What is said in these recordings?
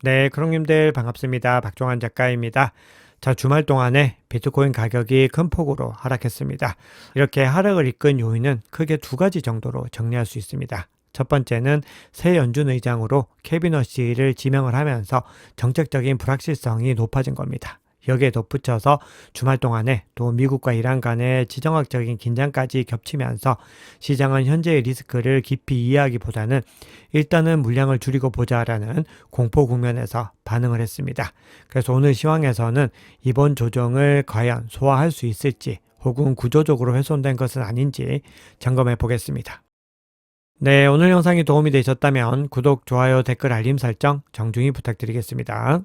네, 크롱님들 반갑습니다. 박종환 작가입니다. 자, 주말 동안에 비트코인 가격이 큰 폭으로 하락했습니다. 이렇게 하락을 이끈 요인은 크게 두 가지 정도로 정리할 수 있습니다. 첫 번째는 새 연준 의장으로 케빈 허시를 지명을 하면서 정책적인 불확실성이 높아진 겁니다. 여기에 덧붙여서 주말 동안에 또 미국과 이란 간의 지정학적인 긴장까지 겹치면서 시장은 현재의 리스크를 깊이 이해하기보다는 일단은 물량을 줄이고 보자라는 공포 국면에서 반응을 했습니다. 그래서 오늘 시황에서는 이번 조정을 과연 소화할 수 있을지 혹은 구조적으로 훼손된 것은 아닌지 점검해 보겠습니다. 네, 오늘 영상이 도움이 되셨다면 구독, 좋아요, 댓글, 알림 설정 정중히 부탁드리겠습니다.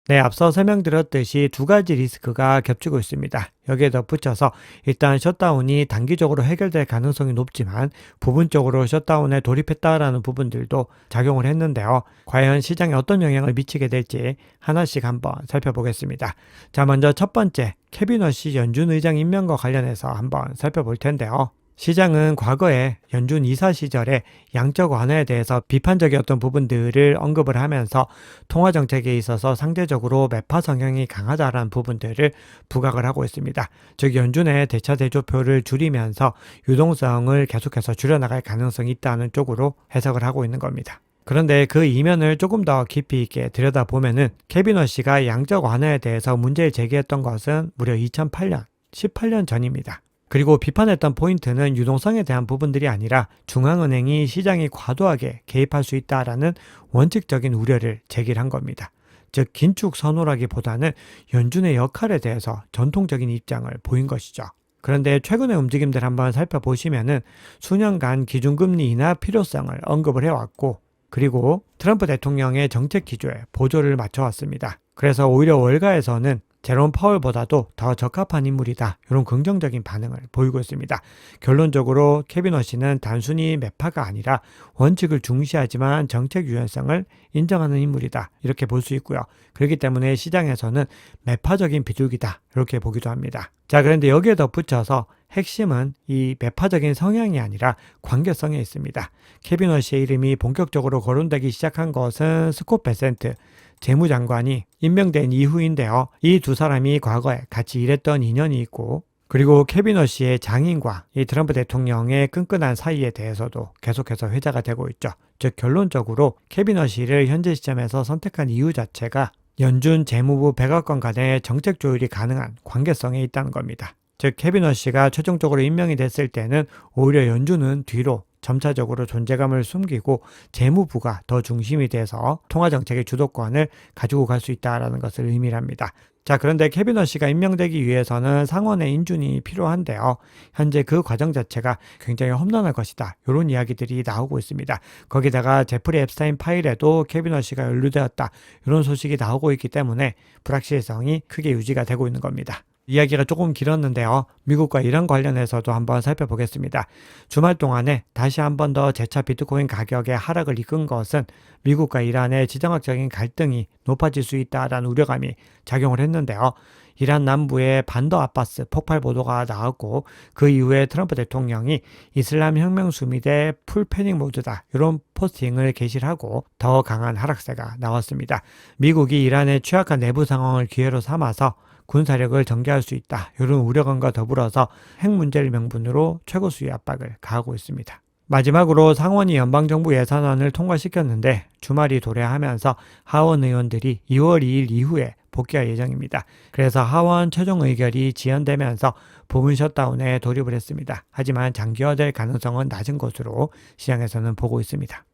네, 앞서 설명드렸듯이 두 가지 리스크가 겹치고 있습니다. 여기에 덧붙여서 일단 셧다운이 단기적으로 해결될 가능성이 높지만 부분적으로 셧다운에 돌입했다라는 부분들도 작용을 했는데요. 과연 시장에 어떤 영향을 미치게 될지 하나씩 한번 살펴보겠습니다. 자, 먼저 첫 번째, 케빈 허시 연준 의장 임명과 관련해서 한번 살펴볼 텐데요. 시장은 과거에 연준 이사 시절에 양적 완화에 대해서 비판적이었던 부분들을 언급을 하면서 통화 정책에 있어서 상대적으로 매파 성향이 강하다라는 부분들을 부각을 하고 있습니다. 즉 연준의 대차 대조표를 줄이면서 유동성을 계속해서 줄여나갈 가능성이 있다는 쪽으로 해석을 하고 있는 겁니다. 그런데 그 이면을 조금 더 깊이 있게 들여다보면은 케빈 허시가 양적 완화에 대해서 문제를 제기했던 것은 무려 2008년, 18년 전입니다. 그리고 비판했던 포인트는 유동성에 대한 부분들이 아니라 중앙은행이 시장이 과도하게 개입할 수 있다라는 원칙적인 우려를 제기한 겁니다. 즉 긴축 선호라기보다는 연준의 역할에 대해서 전통적인 입장을 보인 것이죠. 그런데 최근의 움직임들 한번 살펴보시면은 수년간 기준금리 인하 필요성을 언급을 해왔고 그리고 트럼프 대통령의 정책 기조에 보조를 맞춰왔습니다. 그래서 오히려 월가에서는 제롬 파월보다도 더 적합한 인물이다. 이런 긍정적인 반응을 보이고 있습니다. 결론적으로 케빈 허시는 단순히 매파가 아니라 원칙을 중시하지만 정책 유연성을 인정하는 인물이다. 이렇게 볼 수 있고요. 그렇기 때문에 시장에서는 매파적인 비둘기다. 이렇게 보기도 합니다. 자, 그런데 여기에 덧붙여서 핵심은 이 매파적인 성향이 아니라 관계성에 있습니다. 케빈 허시의 이름이 본격적으로 거론되기 시작한 것은 스콧 베센트 재무장관이 임명된 이후인데요. 이 두 사람이 과거에 같이 일했던 인연이 있고 그리고 케빈 허시의 장인과 이 트럼프 대통령의 끈끈한 사이에 대해서도 계속해서 회자가 되고 있죠. 즉 결론적으로 케빈 허시를 현재 시점에서 선택한 이유 자체가 연준 재무부 백악관 간의 정책 조율이 가능한 관계성에 있다는 겁니다. 즉 케빈 허시가 최종적으로 임명이 됐을 때는 오히려 연준은 뒤로 점차적으로 존재감을 숨기고 재무부가 더 중심이 돼서 통화정책의 주도권을 가지고 갈 수 있다는 것을 의미합니다. 자, 그런데 케빈 허시가 임명되기 위해서는 상원의 인준이 필요한데요. 현재 그 과정 자체가 굉장히 험난할 것이다. 이런 이야기들이 나오고 있습니다. 거기다가 제프리 앱스타인 파일에도 케빈 허시가 연루되었다. 이런 소식이 나오고 있기 때문에 불확실성이 크게 유지가 되고 있는 겁니다. 이야기가 조금 길었는데요. 미국과 이란 관련해서도 한번 살펴보겠습니다. 주말 동안에 다시 한 번 더 재차 비트코인 가격의 하락을 이끈 것은 미국과 이란의 지정학적인 갈등이 높아질 수 있다라는 우려감이 작용을 했는데요. 이란 남부의 반더 아바스 폭발 보도가 나왔고 그 이후에 트럼프 대통령이 이슬람 혁명 수비대 풀 패닉 모드다 이런 포스팅을 게시를 하고 더 강한 하락세가 나왔습니다. 미국이 이란의 취약한 내부 상황을 기회로 삼아서 군사력을 전개할 수 있다. 이런 우려감과 더불어서 핵 문제를 명분으로 최고 수위 압박을 가하고 있습니다. 마지막으로 상원이 연방정부 예산안을 통과시켰는데 주말이 도래하면서 하원 의원들이 2월 2일 이후에 복귀할 예정입니다. 그래서 하원 최종 의결이 지연되면서 부분 셧다운에 돌입을 했습니다. 하지만 장기화될 가능성은 낮은 것으로 시장에서는 보고 있습니다.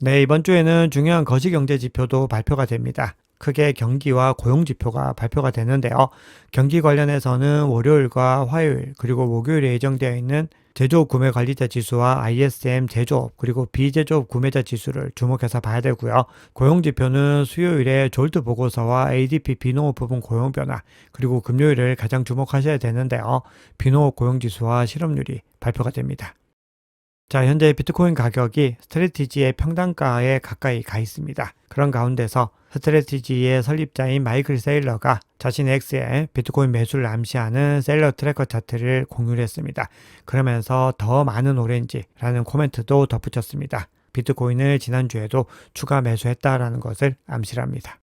네, 이번 주에는 중요한 거시경제 지표도 발표가 됩니다. 크게 경기와 고용 지표가 발표가 되는데요. 경기 관련해서는 월요일과 화요일 그리고 목요일에 예정되어 있는 제조업 구매 관리자 지수와 ISM 제조업 그리고 비제조업 구매자 지수를 주목해서 봐야 되고요. 고용 지표는 수요일에 졸트 보고서와 ADP 비농업 부분 고용 변화 그리고 금요일을 가장 주목하셔야 되는데요. 비농업 고용 지수와 실업률이 발표가 됩니다. 자, 현재 비트코인 가격이 스트래티지의 평단가에 가까이 가 있습니다. 그런 가운데서 스트래티지의 설립자인 마이클 세일러가 자신의 X에 비트코인 매수를 암시하는 셀러 트래커 차트를 공유를 했습니다. 그러면서 더 많은 오렌지라는 코멘트도 덧붙였습니다. 비트코인을 지난주에도 추가 매수했다라는 것을 암시합니다.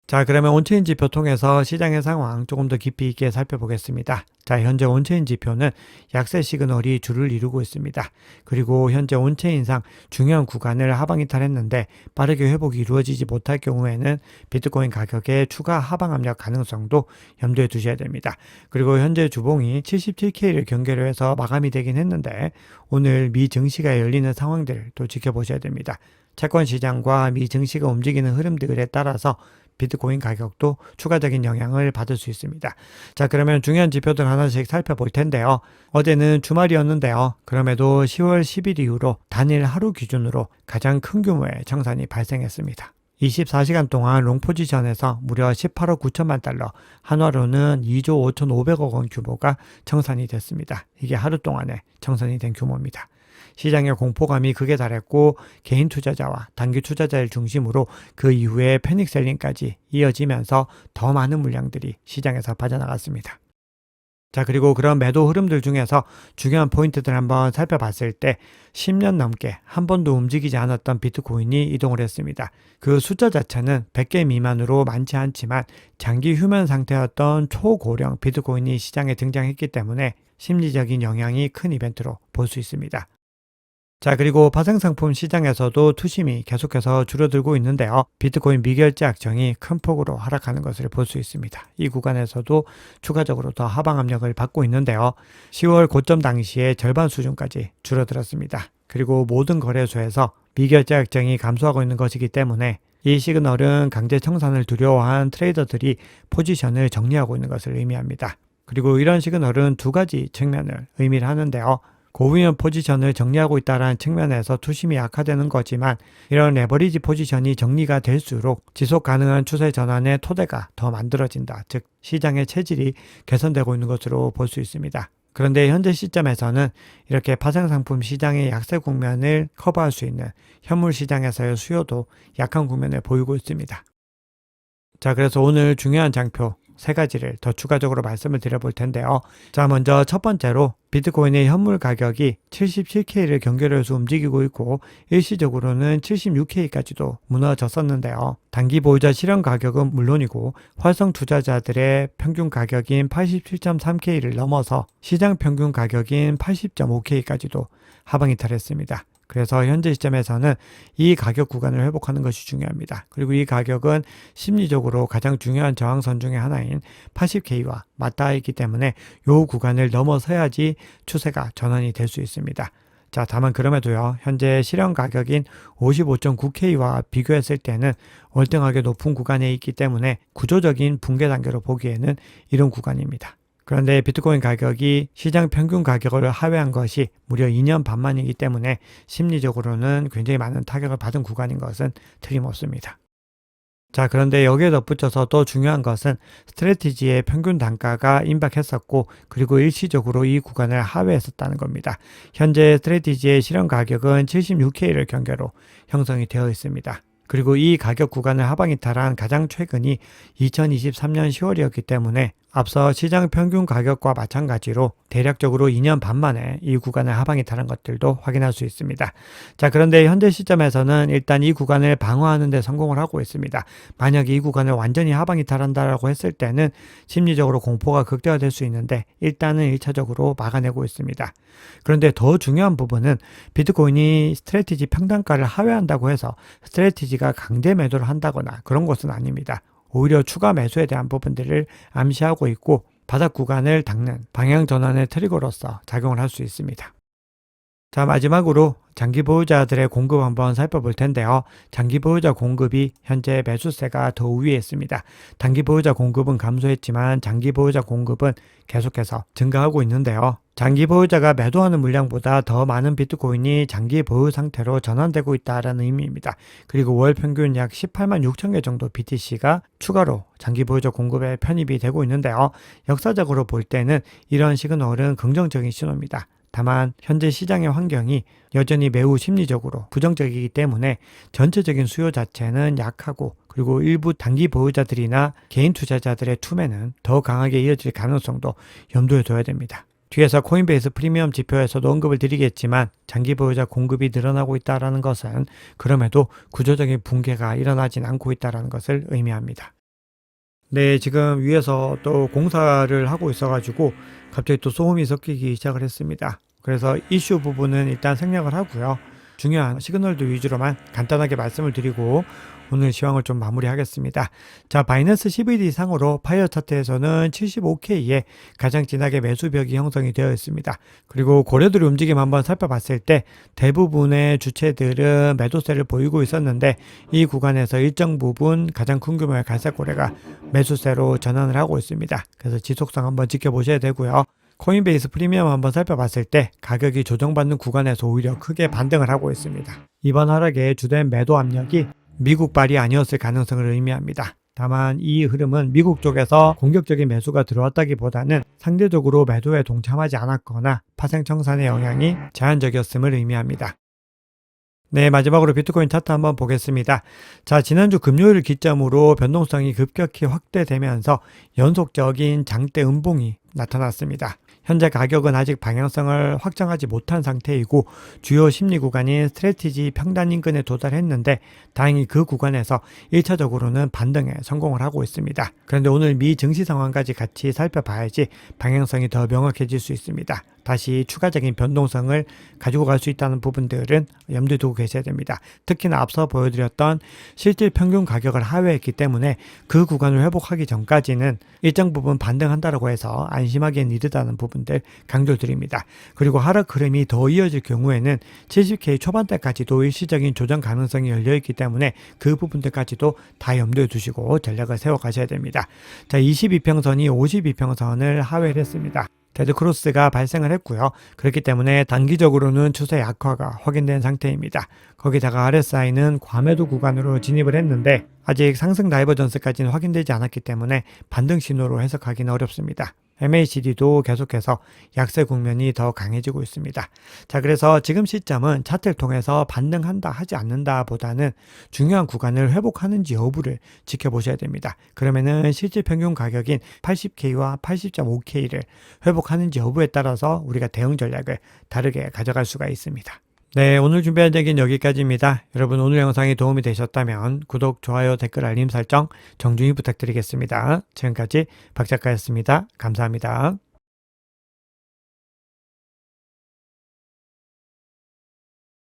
자, 그러면 온체인 지표 통해서 시장의 상황 조금 더 깊이 있게 살펴보겠습니다. 자, 현재 온체인 지표는 약세 시그널이 주를 이루고 있습니다. 그리고 현재 온체인상 중요한 구간을 하방 이탈했는데 빠르게 회복이 이루어지지 못할 경우에는 비트코인 가격의 추가 하방 압력 가능성도 염두에 두셔야 됩니다. 그리고 현재 주봉이 77K를 경계로 해서 마감이 되긴 했는데 오늘 미 증시가 열리는 상황들을 또 지켜보셔야 됩니다. 채권 시장과 미 증시가 움직이는 흐름들에 따라서 비트코인 가격도 추가적인 영향을 받을 수 있습니다. 자, 그러면 중요한 지표들 하나씩 살펴볼 텐데요. 어제는 주말이었는데요. 그럼에도 10월 10일 이후로 단일 하루 기준으로 가장 큰 규모의 청산이 발생했습니다. 24시간 동안 롱 포지션에서 무려 18억 9천만 달러, 한화로는 2조 5,500억 원 규모가 청산이 됐습니다. 이게 하루 동안에 청산이 된 규모입니다. 시장의 공포감이 극에 달했고 개인 투자자와 단기 투자자를 중심으로 그 이후에 패닉 셀링까지 이어지면서 더 많은 물량들이 시장에서 빠져나갔습니다. 자, 그리고 그런 매도 흐름들 중에서 중요한 포인트들 한번 살펴봤을 때 10년 넘게 한 번도 움직이지 않았던 비트코인이 이동을 했습니다. 그 숫자 자체는 100개 미만으로 많지 않지만 장기 휴면 상태였던 초고령 비트코인이 시장에 등장했기 때문에 심리적인 영향이 큰 이벤트로 볼 수 있습니다. 자, 그리고 파생상품 시장에서도 투심이 계속해서 줄어들고 있는데요. 비트코인 미결제 약정이 큰 폭으로 하락하는 것을 볼 수 있습니다. 이 구간에서도 추가적으로 더 하방 압력을 받고 있는데요. 10월 고점 당시에 절반 수준까지 줄어들었습니다. 그리고 모든 거래소에서 미결제 약정이 감소하고 있는 것이기 때문에 이 시그널은 강제 청산을 두려워한 트레이더들이 포지션을 정리하고 있는 것을 의미합니다. 그리고 이런 시그널은 두 가지 측면을 의미를 하는데요. 고위험 포지션을 정리하고 있다는 측면에서 투심이 약화되는 거지만 이런 레버리지 포지션이 정리가 될수록 지속 가능한 추세 전환의 토대가 더 만들어진다. 즉 시장의 체질이 개선되고 있는 것으로 볼 수 있습니다. 그런데 현재 시점에서는 이렇게 파생상품 시장의 약세 국면을 커버할 수 있는 현물 시장에서의 수요도 약한 국면을 보이고 있습니다. 자, 그래서 오늘 중요한 장표 세 가지를 더 추가적으로 말씀을 드려볼 텐데요. 자, 먼저 첫 번째로 비트코인의 현물 가격이 77K를 경계로 해서 움직이고 있고 일시적으로는 76K까지도 무너졌었는데요. 단기 보유자 실현 가격은 물론이고 활성 투자자들의 평균 가격인 87.3K를 넘어서 시장 평균 가격인 80.5K까지도 하방 이탈했습니다. 그래서 현재 시점에서는 이 가격 구간을 회복하는 것이 중요합니다. 그리고 이 가격은 심리적으로 가장 중요한 저항선 중에 하나인 80K와 맞닿아 있기 때문에 이 구간을 넘어서야지 추세가 전환이 될 수 있습니다. 자, 다만 그럼에도요, 현재 실현 가격인 55.9K와 비교했을 때는 월등하게 높은 구간에 있기 때문에 구조적인 붕괴 단계로 보기에는 이런 구간입니다. 그런데 비트코인 가격이 시장 평균 가격을 하회한 것이 무려 2년 반 만이기 때문에 심리적으로는 굉장히 많은 타격을 받은 구간인 것은 틀림없습니다. 자, 그런데 여기에 덧붙여서 또 중요한 것은 스트래티지의 평균 단가가 임박했었고 그리고 일시적으로 이 구간을 하회했었다는 겁니다. 현재 스트래티지의 실현 가격은 76K를 경계로 형성이 되어 있습니다. 그리고 이 가격 구간을 하방 이탈한 가장 최근이 2023년 10월이었기 때문에 앞서 시장 평균 가격과 마찬가지로 대략적으로 2년 반 만에 이 구간을 하방 이탈한 것들도 확인할 수 있습니다. 자, 그런데 현재 시점에서는 일단 이 구간을 방어하는 데 성공을 하고 있습니다. 만약에 이 구간을 완전히 하방 이탈한다라고 했을 때는 심리적으로 공포가 극대화될 수 있는데 일단은 1차적으로 막아내고 있습니다. 그런데 더 중요한 부분은 비트코인이 스트래티지 평단가를 하회한다고 해서 스트래티지가 강제 매도를 한다거나 그런 것은 아닙니다. 오히려 추가 매수에 대한 부분들을 암시하고 있고 바닥 구간을 닦는 방향 전환의 트리거로서 작용을 할 수 있습니다. 자, 마지막으로 장기 보유자들의 공급 한번 살펴볼 텐데요. 장기 보유자 공급이 현재 매수세가 더 우위에 있습니다. 단기 보유자 공급은 감소했지만 장기 보유자 공급은 계속해서 증가하고 있는데요. 장기 보유자가 매도하는 물량보다 더 많은 비트코인이 장기 보유 상태로 전환되고 있다는 의미입니다. 그리고 월 평균 약 18만 6천 개 정도 BTC가 추가로 장기 보유자 공급에 편입이 되고 있는데요. 역사적으로 볼 때는 이런 시그널은 긍정적인 신호입니다. 다만 현재 시장의 환경이 여전히 매우 심리적으로 부정적이기 때문에 전체적인 수요 자체는 약하고 그리고 일부 단기 보유자들이나 개인 투자자들의 투매는 더 강하게 이어질 가능성도 염두에 둬야 됩니다. 뒤에서 코인베이스 프리미엄 지표에서도 언급을 드리겠지만 장기 보유자 공급이 늘어나고 있다는 것은 그럼에도 구조적인 붕괴가 일어나진 않고 있다는 것을 의미합니다. 네, 지금 위에서 또 공사를 하고 있어가지고 갑자기 또 소음이 섞이기 시작을 했습니다. 그래서 이슈 부분은 일단 생략을 하고요. 중요한 시그널들 위주로만 간단하게 말씀을 드리고 오늘 시황을 좀 마무리하겠습니다. 자, 바이낸스 CBD 상으로 파이어 차트에서는 75K에 가장 진하게 매수벽이 형성이 되어 있습니다. 그리고 고래들의 움직임 한번 살펴봤을 때 대부분의 주체들은 매도세를 보이고 있었는데 이 구간에서 일정 부분 가장 큰 규모의 갈색 고래가 매수세로 전환을 하고 있습니다. 그래서 지속성 한번 지켜보셔야 되고요. 코인베이스 프리미엄 한번 살펴봤을 때 가격이 조정받는 구간에서 오히려 크게 반등을 하고 있습니다. 이번 하락의 주된 매도 압력이 미국발이 아니었을 가능성을 의미합니다. 다만 이 흐름은 미국 쪽에서 공격적인 매수가 들어왔다기보다는 상대적으로 매도에 동참하지 않았거나 파생청산의 영향이 제한적이었음을 의미합니다. 네, 마지막으로 비트코인 차트 한번 보겠습니다. 자, 지난주 금요일 기점으로 변동성이 급격히 확대되면서 연속적인 장대 음봉이 나타났습니다. 현재 가격은 아직 방향성을 확정하지 못한 상태이고 주요 심리 구간인 스트래티지 평단 인근에 도달했는데 다행히 그 구간에서 1차적으로는 반등에 성공을 하고 있습니다. 그런데 오늘 미 증시 상황까지 같이 살펴봐야지 방향성이 더 명확해질 수 있습니다. 다시 추가적인 변동성을 가지고 갈 수 있다는 부분들은 염두에 두고 계셔야 됩니다. 특히나 앞서 보여드렸던 실질 평균 가격을 하회했기 때문에 그 구간을 회복하기 전까지는 일정 부분 반등한다고 해서 안심하기엔 이르다는 부분들 강조드립니다. 그리고 하락 흐름이 더 이어질 경우에는 70K 초반대까지도 일시적인 조정 가능성이 열려있기 때문에 그 부분들까지도 다 염두에 두시고 전략을 세워가셔야 됩니다. 자, 22평선이 52평선을 하회를 했습니다. 데드크로스가 발생을 했고요. 그렇기 때문에 단기적으로는 추세 약화가 확인된 상태입니다. 거기다가 RSI는 과매도 구간으로 진입을 했는데 아직 상승 다이버전스까지는 확인되지 않았기 때문에 반등 신호로 해석하기는 어렵습니다. MACD도 계속해서 약세 국면이 더 강해지고 있습니다. 자, 그래서 지금 시점은 차트를 통해서 반등한다 하지 않는다 보다는 중요한 구간을 회복하는지 여부를 지켜보셔야 됩니다. 그러면은 실질 평균 가격인 80K와 80.5K를 회복하는지 여부에 따라서 우리가 대응 전략을 다르게 가져갈 수가 있습니다. 네, 오늘 준비한 얘기는 여기까지입니다. 여러분 오늘 영상이 도움이 되셨다면 구독, 좋아요, 댓글, 알림 설정 정중히 부탁드리겠습니다. 지금까지 박 작가였습니다. 감사합니다.